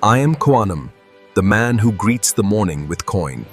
I am Quantum, the man who greets the morning with coin.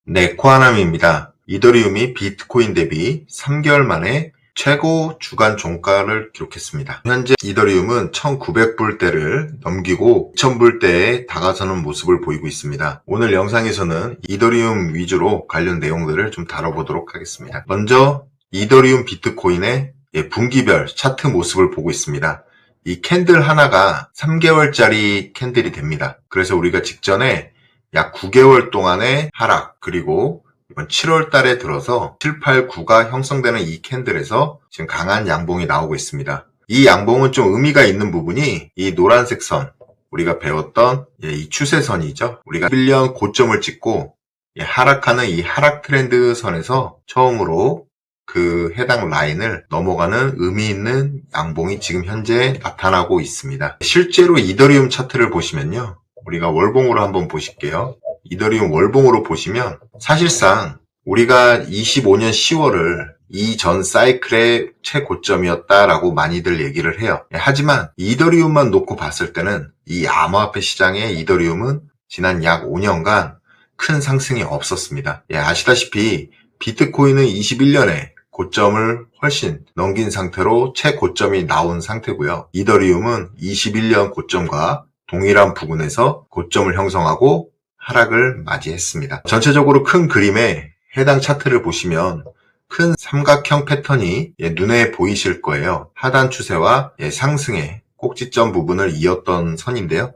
네, 코아남입니다. 이더리움이 비트코인 대비 3개월 만에 최고 주간 종가를 기록했습니다. 현재 이더리움은 1900불대를 넘기고 2000불대에 다가서는 모습을 보이고 있습니다. 오늘 영상에서는 이더리움 위주로 관련 내용들을 좀 다뤄보도록 하겠습니다. 먼저 이더리움 비트코인의 분기별 차트 모습을 보고 있습니다. 이 캔들 하나가 3개월짜리 캔들이 됩니다. 그래서 우리가 직전에 약 9개월 동안의 하락, 그리고 이번 7월 달에 들어서 7, 8, 9가 형성되는 이 캔들에서 지금 강한 양봉이 나오고 있습니다. 이 양봉은 좀 의미가 있는 부분이 이 노란색 선, 우리가 배웠던 이 추세선이죠. 우리가 1년 고점을 찍고 하락하는 이 하락 트렌드 선에서 처음으로 그 해당 라인을 넘어가는 의미 있는 양봉이 지금 현재 나타나고 있습니다. 실제로 이더리움 차트를 보시면요. 우리가 월봉으로 한번 보실게요. 이더리움 월봉으로 보시면 사실상 우리가 25년 10월을 이전 사이클의 최고점이었다라고 많이들 얘기를 해요. 하지만 이더리움만 놓고 봤을 때는 이 암호화폐 시장의 이더리움은 지난 약 5년간 큰 상승이 없었습니다. 아시다시피 비트코인은 21년에 고점을 훨씬 넘긴 상태로 최고점이 나온 상태고요. 이더리움은 21년 고점과 동일한 부근에서 고점을 형성하고 하락을 맞이했습니다. 전체적으로 큰 그림에 해당 차트를 보시면 큰 삼각형 패턴이 눈에 보이실 거예요. 하단 추세와 상승의 꼭지점 부분을 이었던 선인데요.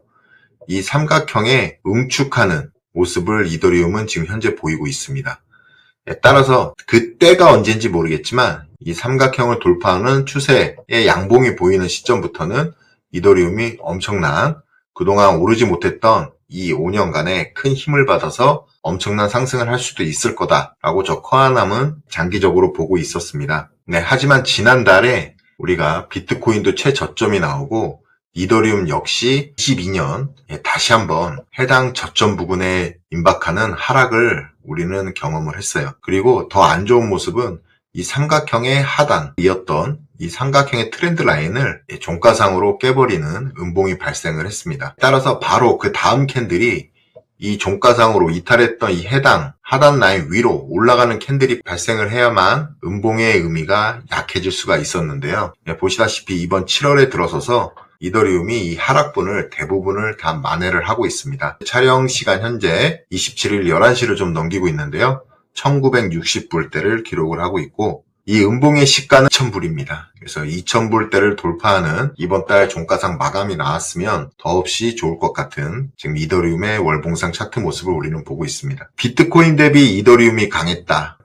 이 삼각형에 응축하는 모습을 이더리움은 지금 현재 보이고 있습니다. 따라서 그때가 언제인지 모르겠지만 이 삼각형을 돌파하는 추세의 양봉이 보이는 시점부터는 이더리움이 엄청난 그동안 오르지 못했던 이 5년간의 큰 힘을 받아서 엄청난 상승을 할 수도 있을 거다라고 저 코아남은 장기적으로 보고 있었습니다. 하지만 지난달에 우리가 비트코인도 최저점이 나오고 이더리움 역시 22년 다시 한번 해당 저점 부근에 임박하는 하락을 우리는 경험을 했어요. 그리고 더 안 좋은 모습은 이 삼각형의 하단이었던 이 삼각형의 트렌드 라인을 종가상으로 깨버리는 음봉이 발생을 했습니다. 따라서 바로 그 다음 캔들이 이 종가상으로 이탈했던 이 해당 하단 라인 위로 올라가는 캔들이 발생을 해야만 음봉의 의미가 약해질 수가 있었는데요. 보시다시피 이번 7월에 들어서서 이더리움이 이 하락분을 대부분을 다 만회를 하고 있습니다. 촬영 시간 현재 27일 11시를 좀 넘기고 있는데요. 1960불대를 기록을 하고 있고 이 음봉의 시가는 2000불입니다. 그래서 2000불대를 돌파하는 이번 달 종가상 마감이 나왔으면 더없이 좋을 것 같은 지금 이더리움의 월봉상 차트 모습을 우리는 보고 있습니다. 비트코인 대비 이더리움이 강했다.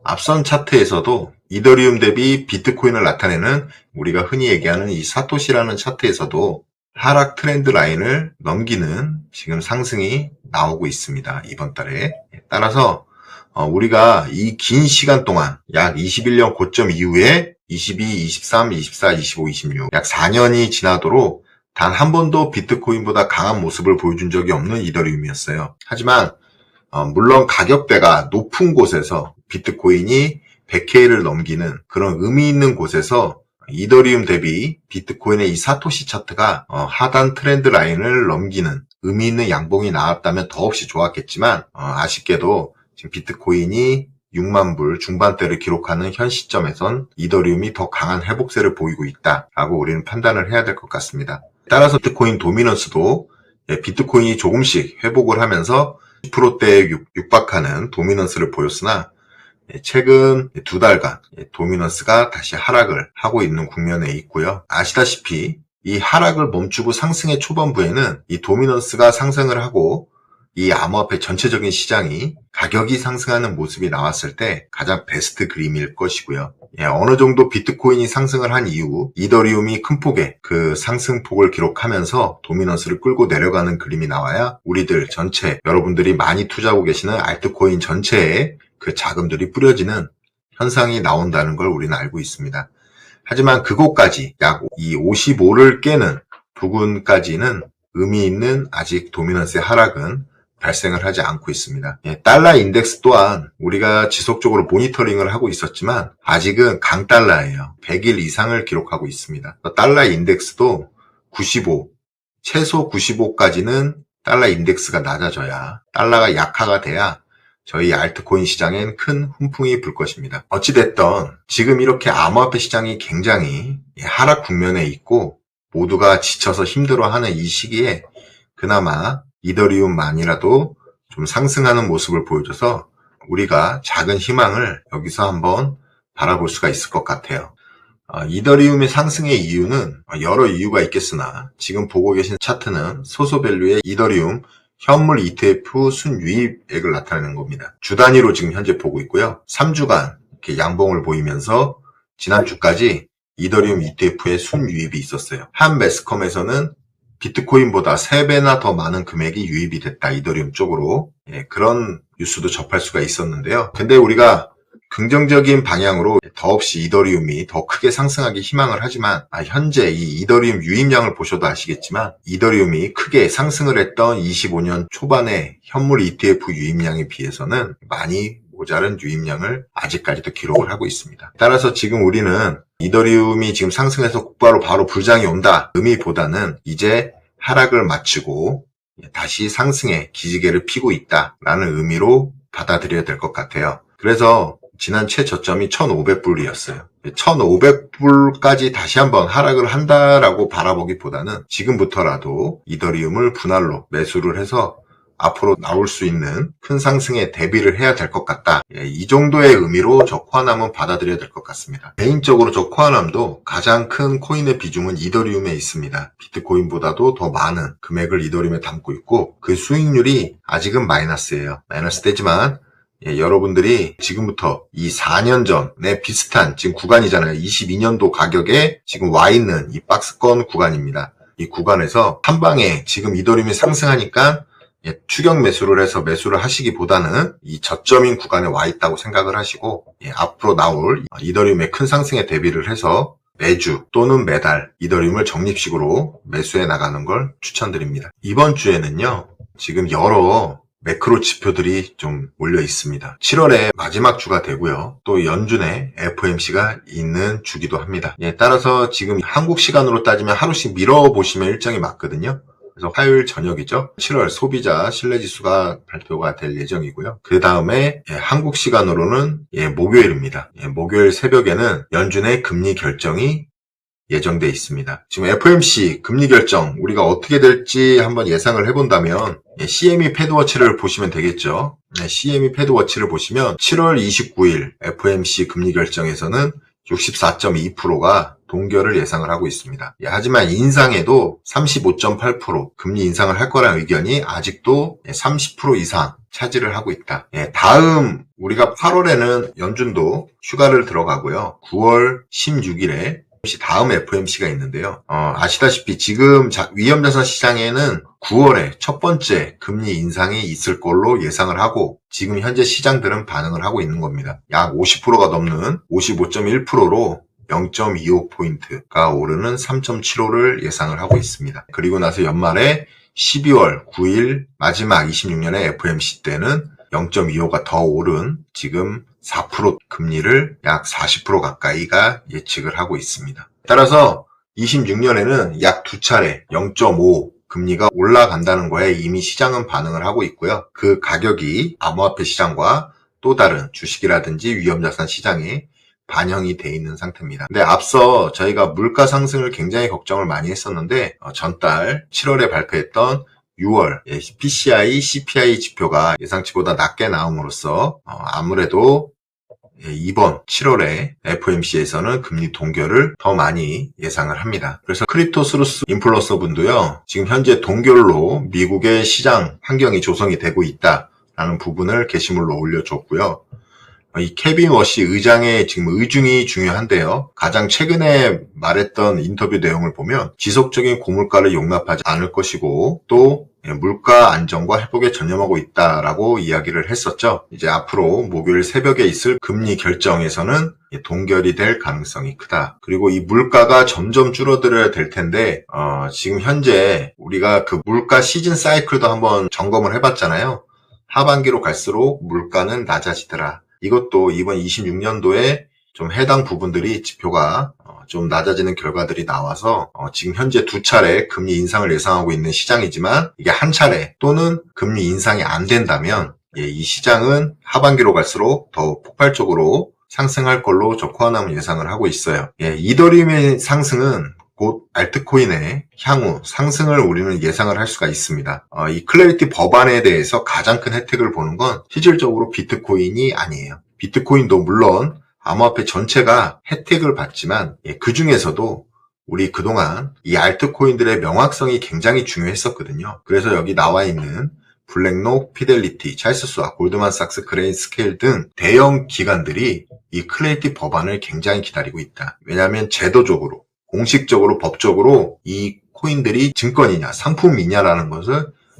앞선 차트에서도 이더리움 대비 비트코인을 나타내는 우리가 흔히 얘기하는 이 사토시라는 차트에서도 하락 트렌드 라인을 넘기는 지금 상승이 나오고 있습니다. 이번 달에. 따라서 우리가 이 긴 시간 동안 약 21년 고점 이후에 22, 23, 24, 25, 26 약 4년이 지나도록 단 한 번도 비트코인보다 강한 모습을 보여준 적이 없는 이더리움이었어요. 하지만 물론 가격대가 높은 곳에서 비트코인이 100K를 넘기는 그런 의미 있는 곳에서 이더리움 대비 비트코인의 이 사토시 차트가 하단 트렌드 라인을 넘기는 의미 있는 양봉이 나왔다면 더없이 좋았겠지만 아쉽게도 지금 비트코인이 6만 불 중반대를 기록하는 현 시점에선 이더리움이 더 강한 회복세를 보이고 있다라고 우리는 판단을 해야 될 것 같습니다. 따라서 비트코인 도미넌스도 비트코인이 조금씩 회복을 하면서 10%대에 육박하는 도미넌스를 보였으나 최근 두 달간 도미넌스가 다시 하락을 하고 있는 국면에 있고요. 아시다시피 이 하락을 멈추고 상승의 초반부에는 이 도미넌스가 상승을 하고 이 암호화폐 전체적인 시장이 가격이 상승하는 모습이 나왔을 때 가장 베스트 그림일 것이고요. 어느 정도 비트코인이 상승을 한 이후 이더리움이 큰 폭의 그 상승폭을 기록하면서 도미넌스를 끌고 내려가는 그림이 나와야 우리들 전체 여러분들이 많이 투자하고 계시는 알트코인 전체에 그 자금들이 뿌려지는 현상이 나온다는 걸 우리는 알고 있습니다. 하지만 그곳까지 약 이 55를 깨는 부근까지는 의미 있는 아직 도미넌스의 하락은 발생을 하지 않고 있습니다. 달러 인덱스 또한 우리가 지속적으로 모니터링을 하고 있었지만 아직은 강달러예요. 100일 이상을 기록하고 있습니다. 달러 인덱스도 95, 최소 95까지는 달러 인덱스가 낮아져야, 달러가 약화가 돼야 저희 알트코인 시장엔 큰 훈풍이 불 것입니다. 어찌됐든 지금 이렇게 암호화폐 시장이 굉장히 하락 국면에 있고 모두가 지쳐서 힘들어하는 이 시기에 그나마 이더리움만이라도 좀 상승하는 모습을 보여줘서 우리가 작은 희망을 여기서 한번 바라볼 수가 있을 것 같아요. 이더리움의 상승의 이유는 여러 이유가 있겠으나 지금 보고 계신 차트는 소소밸류의 이더리움 현물 ETF 순유입액을 나타내는 겁니다. 주 단위로 지금 현재 보고 있고요. 3주간 이렇게 양봉을 보이면서 지난주까지 이더리움 ETF의 순유입이 있었어요. 한 매스컴에서는 비트코인보다 3배나 더 많은 금액이 유입이 됐다, 이더리움 쪽으로. 그런 뉴스도 접할 수가 있었는데요. 근데 우리가 긍정적인 방향으로 더없이 이더리움이 더 크게 상승하기 희망을 하지만 현재 이 이더리움 유입량을 보셔도 아시겠지만 이더리움이 크게 상승을 했던 25년 초반의 현물 ETF 유입량에 비해서는 많이 모자른 유입량을 아직까지도 기록을 하고 있습니다. 따라서 지금 우리는 이더리움이 지금 상승해서 곧바로 바로 불장이 온다 의미보다는 이제 하락을 마치고 다시 상승의 기지개를 피고 있다라는 의미로 받아들여야 될 것 같아요. 그래서 지난 최저점이 1,500불이었어요. 1,500불까지 다시 한번 하락을 한다라고 바라보기보다는 지금부터라도 이더리움을 분할로 매수를 해서 앞으로 나올 수 있는 큰 상승에 대비를 해야 될 것 같다. 이 정도의 의미로 저 코아남은 받아들여야 될 것 같습니다. 개인적으로 저 코아남도 가장 큰 코인의 비중은 이더리움에 있습니다. 비트코인보다도 더 많은 금액을 이더리움에 담고 있고 그 수익률이 아직은 마이너스예요. 마이너스 되지만 여러분들이 지금부터 이 4년 전에 비슷한 지금 구간이잖아요. 22년도 가격에 지금 와 있는 이 박스권 구간입니다. 이 구간에서 한 방에 지금 이더리움이 상승하니까 추격 매수를 해서 매수를 하시기보다는 이 저점인 구간에 와 있다고 생각을 하시고 앞으로 나올 이더리움의 큰 상승에 대비를 해서 매주 또는 매달 이더리움을 적립식으로 매수해 나가는 걸 추천드립니다. 이번 주에는요, 지금 여러 매크로 지표들이 좀 몰려 있습니다. 7월에 마지막 주가 되고요. 또 연준에 FOMC가 있는 주기도 합니다. 따라서 지금 한국 시간으로 따지면 하루씩 밀어보시면 일정이 맞거든요. 그래서 화요일 저녁이죠. 7월 소비자 신뢰지수가 발표가 될 예정이고요. 그 다음에 한국 시간으로는 목요일입니다. 목요일 새벽에는 연준의 금리 결정이 예정돼 있습니다. 지금 FOMC 금리 결정 우리가 어떻게 될지 한번 예상을 해본다면 CME 패드워치를 보시면 되겠죠. CME 패드워치를 보시면 7월 29일 FOMC 금리 결정에서는 64.2%가 동결을 예상을 하고 있습니다. 하지만 인상에도 35.8% 금리 인상을 할 거라는 의견이 아직도 30% 이상 차지를 하고 있다. 다음 우리가 8월에는 연준도 휴가를 들어가고요. 9월 16일에 다음 FOMC가 있는데요. 아시다시피 지금 위험자산 시장에는 9월에 첫 번째 금리 인상이 있을 걸로 예상을 하고 지금 현재 시장들은 반응을 하고 있는 겁니다. 약 50%가 넘는 55.1%로 0.25포인트가 오르는 3.75를 예상을 하고 있습니다. 그리고 나서 연말에 12월 9일 마지막 26년의 FOMC 때는 0.25가 더 오른 지금 4% 금리를 약 40% 가까이가 예측을 하고 있습니다. 따라서 26년에는 약 두 차례 0.5 금리가 올라간다는 거에 이미 시장은 반응을 하고 있고요. 그 가격이 암호화폐 시장과 또 다른 주식이라든지 위험자산 시장에 반영이 돼 있는 상태입니다. 근데 앞서 저희가 물가 상승을 굉장히 걱정을 많이 했었는데 전달 7월에 발표했던 6월 PCI, CPI 지표가 예상치보다 낮게 나옴으로써 아무래도 이번 7월에 FOMC에서는 금리 동결을 더 많이 예상을 합니다. 그래서 크립토스루스 인플루언서 분도요, 지금 현재 동결로 미국의 시장 환경이 조성이 되고 있다라는 부분을 게시물로 올려줬고요. 이 케빈 워시 의장의 지금 의중이 중요한데요. 가장 최근에 말했던 인터뷰 내용을 보면 지속적인 고물가를 용납하지 않을 것이고 또 물가 안정과 회복에 전념하고 있다라고 이야기를 했었죠. 이제 앞으로 목요일 새벽에 있을 금리 결정에서는 동결이 될 가능성이 크다. 그리고 이 물가가 점점 줄어들어야 될 텐데 지금 현재 우리가 그 물가 시즌 사이클도 한번 점검을 해봤잖아요. 하반기로 갈수록 물가는 낮아지더라. 이것도 이번 26년도에 좀 해당 부분들이 지표가 좀 낮아지는 결과들이 나와서 지금 현재 2차례 금리 인상을 예상하고 있는 시장이지만 이게 한 차례 또는 금리 인상이 안 된다면 이 시장은 하반기로 갈수록 더 폭발적으로 상승할 걸로 저 코아남은 예상을 하고 있어요. 이더리움의 상승은 곧 알트코인의 향후 상승을 우리는 예상을 할 수가 있습니다. 이 클래리티 법안에 대해서 가장 큰 혜택을 보는 건 실질적으로 비트코인이 아니에요. 비트코인도 물론 암호화폐 전체가 혜택을 받지만 그 중에서도 우리 그동안 이 알트코인들의 명확성이 굉장히 중요했었거든요. 그래서 여기 나와 있는 블랙록, 피델리티, 찰스 스왑, 골드만삭스, 그레인스케일 등 대형 기관들이 이 클래리티 법안을 굉장히 기다리고 있다. 왜냐하면 제도적으로 공식적으로 법적으로 이 코인들이 증권이냐 상품이냐라는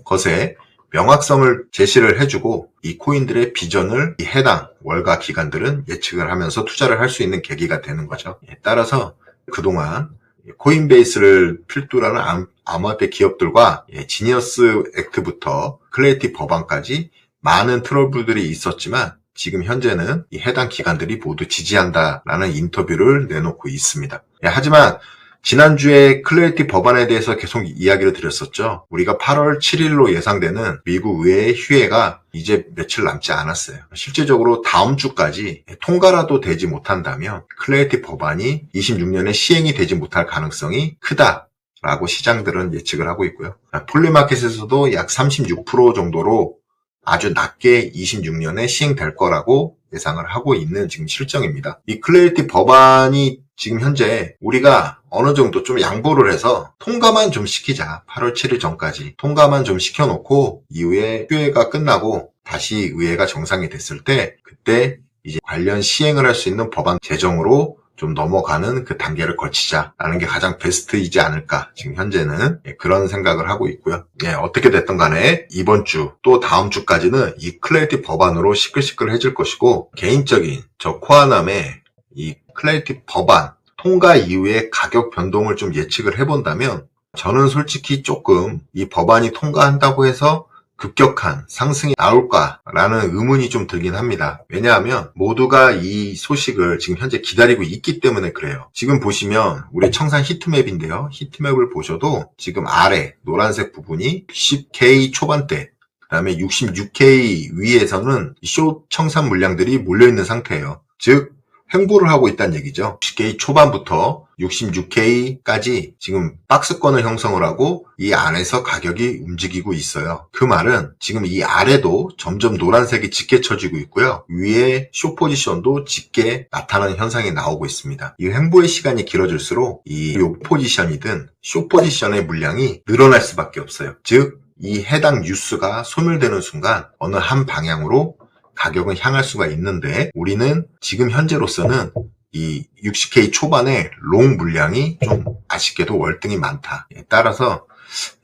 것에 명확성을 제시를 해주고 이 코인들의 비전을 이 해당 월가 기관들은 예측을 하면서 투자를 할 수 있는 계기가 되는 거죠. 따라서 그동안 코인베이스를 필두로 하는 암호화폐 기업들과 지니어스 액트부터 클래리티 법안까지 많은 트러블들이 있었지만 지금 현재는 이 해당 기관들이 모두 지지한다라는 인터뷰를 내놓고 있습니다. 하지만 지난주에 클래리티 법안에 대해서 계속 이야기를 드렸었죠. 우리가 8월 7일로 예상되는 미국 의회의 휴회가 이제 며칠 남지 않았어요. 실질적으로 다음 주까지 통과라도 되지 못한다면 클래리티 법안이 26년에 시행이 되지 못할 가능성이 크다라고 시장들은 예측을 하고 있고요. 폴리마켓에서도 약 36% 정도로 아주 낮게 26년에 시행될 거라고 예상을 하고 있는 지금 실정입니다. 이 클래리티 법안이 지금 현재 우리가 어느 정도 좀 양보를 해서 통과만 좀 시키자. 8월 7일 전까지 통과만 좀 시켜놓고 이후에 휴회가 끝나고 다시 의회가 정상이 됐을 때 그때 이제 관련 시행을 할 수 있는 법안 제정으로 좀 넘어가는 그 단계를 거치자라는 게 가장 베스트이지 않을까. 지금 현재는 그런 생각을 하고 있고요. 어떻게 됐든 간에 이번 주 또 다음 주까지는 이 클래리티 법안으로 시끌시끌해질 것이고 개인적인 저 코아남의 이 클래리티 법안 통과 이후에 가격 변동을 좀 예측을 해본다면 저는 솔직히 조금 이 법안이 통과한다고 해서 급격한 상승이 나올까라는 의문이 좀 들긴 합니다. 왜냐하면 모두가 이 소식을 지금 현재 기다리고 있기 때문에 그래요. 지금 보시면 우리 청산 히트맵인데요. 히트맵을 보셔도 지금 아래 노란색 부분이 10K 초반대 그 다음에 66K 위에서는 숏 청산 물량들이 몰려있는 상태예요. 즉 횡보를 하고 있다는 얘기죠. 10K 초반부터 66K까지 지금 박스권을 형성을 하고 이 안에서 가격이 움직이고 있어요. 그 말은 지금 이 아래도 점점 노란색이 짙게 쳐지고 있고요. 위에 숏 포지션도 짙게 나타나는 현상이 나오고 있습니다. 이 횡보의 시간이 길어질수록 이 숏 포지션이든 숏 포지션의 물량이 늘어날 수밖에 없어요. 즉 이 해당 뉴스가 소멸되는 순간 어느 한 방향으로 가격은 향할 수가 있는데 우리는 지금 현재로서는 이 60K 초반에 롱 물량이 좀 아쉽게도 월등히 많다. 따라서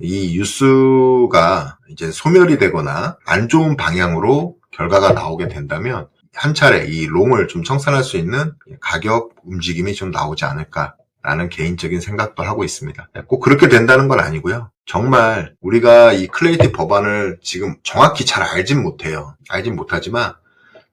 이 뉴스가 이제 소멸이 되거나 안 좋은 방향으로 결과가 나오게 된다면 한 차례 이 롱을 좀 청산할 수 있는 가격 움직임이 좀 나오지 않을까라는 개인적인 생각도 하고 있습니다. 꼭 그렇게 된다는 건 아니고요. 정말 우리가 이 클래리티 법안을 지금 정확히 잘 알진 못해요. 알진 못하지만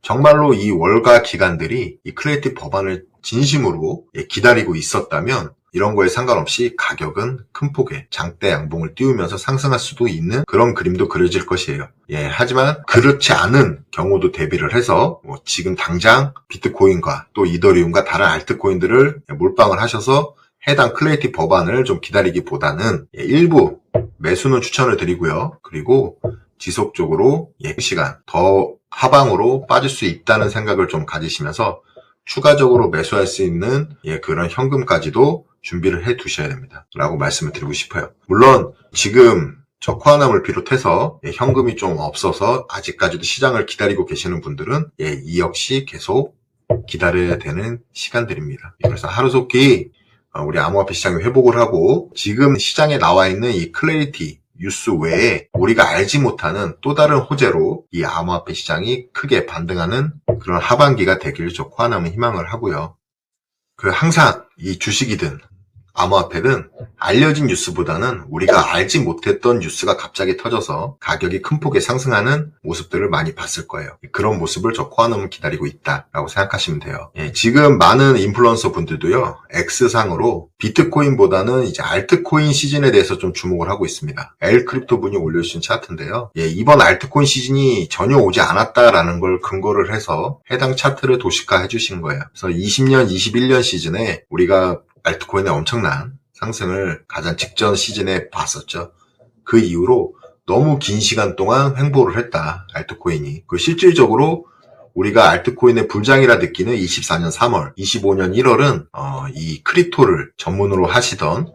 정말로 이 월가 기관들이 이 클래리티 법안을 진심으로 기다리고 있었다면 이런 거에 상관없이 가격은 큰 폭의 장대 양봉을 띄우면서 상승할 수도 있는 그런 그림도 그려질 것이에요. 하지만 그렇지 않은 경우도 대비를 해서 지금 당장 비트코인과 또 이더리움과 다른 알트코인들을 몰빵을 하셔서 해당 클래리티 법안을 좀 기다리기보다는 일부 매수는 추천을 드리고요. 그리고 지속적으로 시간 더 하방으로 빠질 수 있다는 생각을 좀 가지시면서 추가적으로 매수할 수 있는 그런 현금까지도 준비를 해 두셔야 됩니다. 라고 말씀을 드리고 싶어요. 물론 지금 저 코아남을 비롯해서 현금이 좀 없어서 아직까지도 시장을 기다리고 계시는 분들은 이 역시 계속 기다려야 되는 시간들입니다. 그래서 하루속히 우리 암호화폐 시장이 회복을 하고 지금 시장에 나와 있는 이 클래리티 뉴스 외에 우리가 알지 못하는 또 다른 호재로 이 암호화폐 시장이 크게 반등하는 그런 하반기가 되길 저 코아남은 희망을 하고요. 항상 이 주식이든 암호화폐든 알려진 뉴스보다는 우리가 알지 못했던 뉴스가 갑자기 터져서 가격이 큰 폭에 상승하는 모습들을 많이 봤을 거예요. 그런 모습을 저 코아남은 기다리고 있다라고 생각하시면 돼요. 지금 많은 인플루언서 분들도요, X상으로 비트코인보다는 이제 알트코인 시즌에 대해서 좀 주목을 하고 있습니다. 엘크립토 분이 올려주신 차트인데요. 이번 알트코인 시즌이 전혀 오지 않았다라는 걸 근거를 해서 해당 차트를 도식화 해주신 거예요. 그래서 20년, 21년 시즌에 우리가 알트코인의 엄청난 상승을 가장 직전 시즌에 봤었죠. 그 이후로 너무 긴 시간 동안 횡보를 했다, 알트코인이. 실질적으로 우리가 알트코인의 불장이라 느끼는 24년 3월, 25년 1월은 이 크립토를 전문으로 하시던,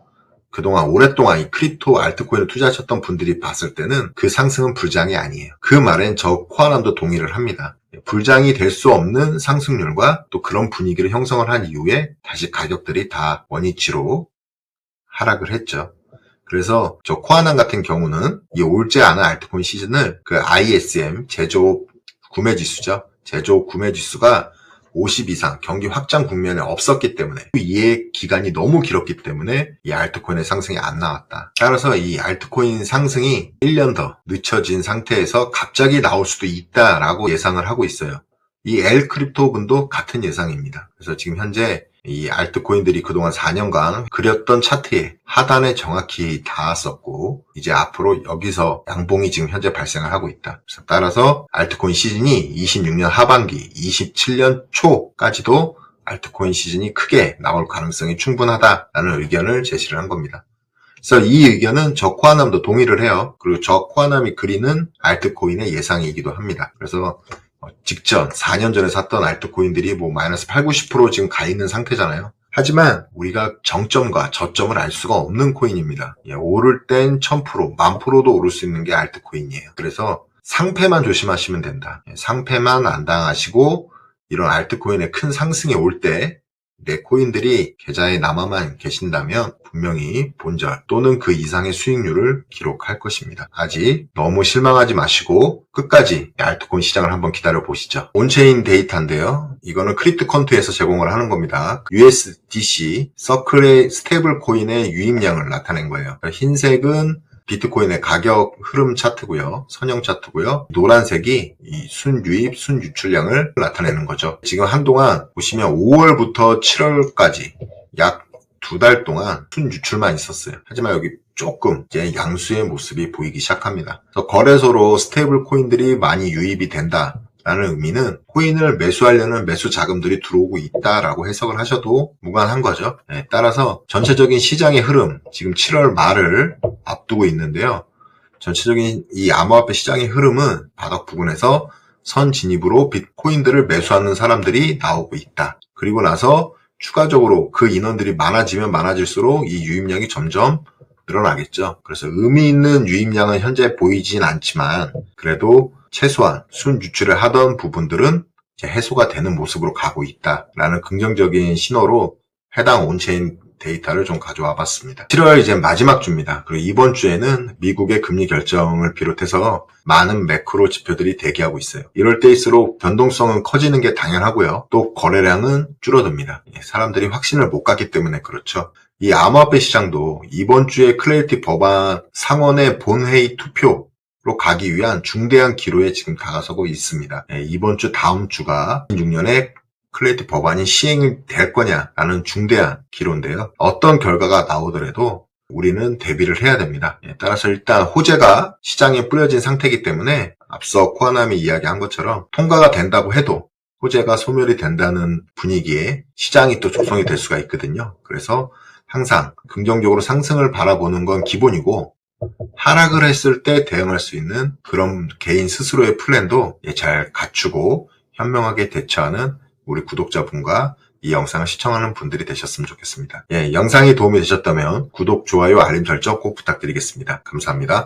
그동안 오랫동안 이 크립토 알트코인을 투자하셨던 분들이 봤을 때는 그 상승은 불장이 아니에요. 그 말엔 저 코아남도 동의를 합니다. 불장이 될 수 없는 상승률과 또 그런 분위기를 형성을 한 이후에 다시 가격들이 다 원위치로 하락을 했죠. 그래서 저 코아남 같은 경우는 이 올지 않은 알트코인 시즌을 그 ISM 제조업 구매 지수죠. 제조업 구매 지수가 50 이상 경기 확장 국면에 없었기 때문에, 이해 기간이 너무 길었기 때문에 이 알트코인의 상승이 안 나왔다. 따라서 이 알트코인 상승이 1년 더 늦춰진 상태에서 갑자기 나올 수도 있다라고 예상을 하고 있어요. 이 엘크립토 분도 같은 예상입니다. 그래서 지금 현재 이 알트코인들이 그동안 4년간 그렸던 차트에 하단에 정확히 닿았었고, 이제 앞으로 여기서 양봉이 지금 현재 발생을 하고 있다. 그래서 따라서 알트코인 시즌이 26년 하반기, 27년 초까지도 알트코인 시즌이 크게 나올 가능성이 충분하다라는 의견을 제시를 한 겁니다. 그래서 이 의견은 저 코아남도 동의를 해요. 그리고 저 코아남이 그리는 알트코인의 예상이기도 합니다. 그래서 직전 4년 전에 샀던 알트코인들이 마이너스 8, 90% 지금 가 있는 상태잖아요. 하지만 우리가 정점과 저점을 알 수가 없는 코인입니다. 오를 땐 1000%, 10,000%도 오를 수 있는 게 알트코인이에요. 그래서 상패만 조심하시면 된다. 상패만 안 당하시고 이런 알트코인의 큰 상승이 올 때 내 코인들이 계좌에 남아만 계신다면 분명히 본절 또는 그 이상의 수익률을 기록할 것입니다. 아직 너무 실망하지 마시고 끝까지 알트코인 시장을 한번 기다려 보시죠. 온체인 데이터인데요. 이거는 크립토컨트에서 제공을 하는 겁니다. USDC 서클의 스테이블 코인의 유입량을 나타낸 거예요. 흰색은 비트코인의 가격 흐름 차트고요. 선형 차트고요. 노란색이 이 순유입, 순유출량을 나타내는 거죠. 지금 한동안 보시면 5월부터 7월까지 약 2달 동안 순유출만 있었어요. 하지만 여기 조금 이제 양수의 모습이 보이기 시작합니다. 그래서 거래소로 스테이블 코인들이 많이 유입이 된다 라는 의미는 코인을 매수하려는 매수 자금들이 들어오고 있다라고 해석을 하셔도 무관한 거죠. 따라서 전체적인 시장의 흐름, 지금 7월 말을 앞두고 있는데요. 전체적인 이 암호화폐 시장의 흐름은 바닥 부근에서 선 진입으로 비트코인들을 매수하는 사람들이 나오고 있다. 그리고 나서 추가적으로 그 인원들이 많아지면 많아질수록 이 유입량이 점점 늘어나겠죠. 그래서 의미 있는 유입량은 현재 보이진 않지만 그래도 최소한 순유출을 하던 부분들은 이제 해소가 되는 모습으로 가고 있다라는 긍정적인 신호로 해당 온체인 데이터를 좀 가져와 봤습니다. 7월 이제 마지막 주입니다. 그리고 이번 주에는 미국의 금리 결정을 비롯해서 많은 매크로 지표들이 대기하고 있어요. 이럴 때일수록 변동성은 커지는 게 당연하고요. 또 거래량은 줄어듭니다. 사람들이 확신을 못 갖기 때문에 그렇죠. 이 암호화폐 시장도 이번 주에 클래리티 법안 상원의 본회의 투표 로 가기 위한 중대한 기로에 지금 다가서고 있습니다. 이번 주 다음 주가 2026년에 클래리티 법안이 시행이 될 거냐라는 중대한 기로인데요. 어떤 결과가 나오더라도 우리는 대비를 해야 됩니다. 따라서 일단 호재가 시장에 뿌려진 상태이기 때문에 앞서 코아남이 이야기한 것처럼 통과가 된다고 해도 호재가 소멸이 된다는 분위기에 시장이 또 조성이 될 수가 있거든요. 그래서 항상 긍정적으로 상승을 바라보는 건 기본이고 하락을 했을 때 대응할 수 있는 그런 개인 스스로의 플랜도 잘 갖추고 현명하게 대처하는 우리 구독자분과 이 영상을 시청하는 분들이 되셨으면 좋겠습니다. 영상이 도움이 되셨다면 구독, 좋아요, 알림 설정 꼭 부탁드리겠습니다. 감사합니다.